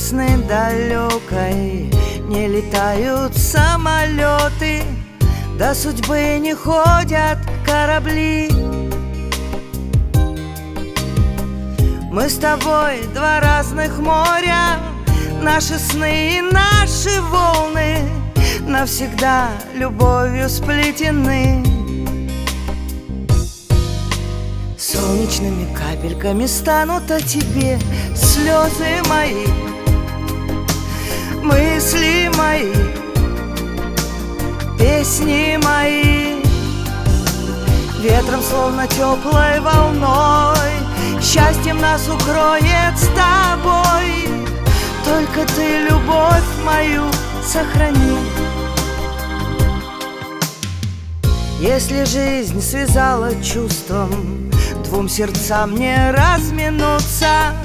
весны далекой не летают самолеты, до судьбы не ходят корабли. Мы с тобой два разных моря, наши сны и наши волны навсегда любовью сплетены. Солнечными капельками станут о тебе слезы мои, мысли мои, песни мои. Ветром, словно теплой волной, счастьем нас укроет с тобой. Только ты любовь мою сохрани. Если жизнь связала чувством, двум сердцам не разминуться,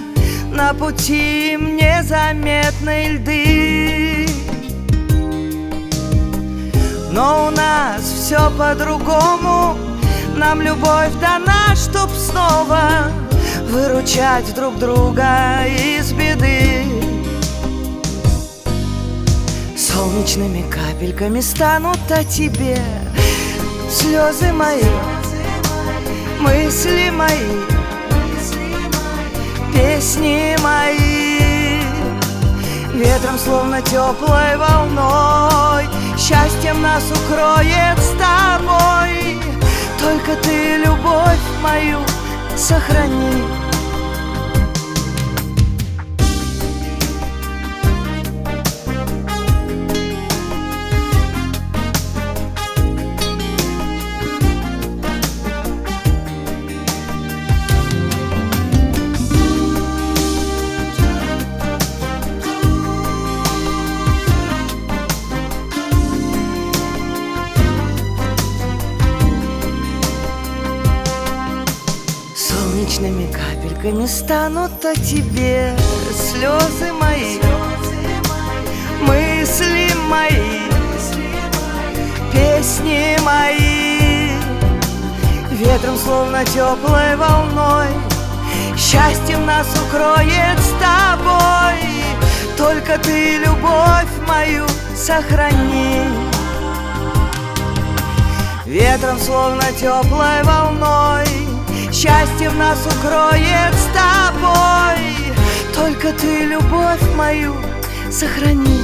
на пути им незаметны льды. Но у нас все по-другому, нам любовь дана, чтоб снова выручать друг друга из беды. Солнечными капельками станут о тебе слезы мои, мысли мои, песни мои. Ветром, словно теплой волной, счастьем нас укроет с тобой. Только ты любовь мою сохрани. Солнечными капельками станут о тебе слезы мои, мысли мои, песни мои. Ветром, словно теплой волной, счастьем нас укроет с тобой. Только ты любовь мою сохрани. Ветром, словно теплой волной, счастьем нас укроет с тобой. Только ты любовь мою сохрани.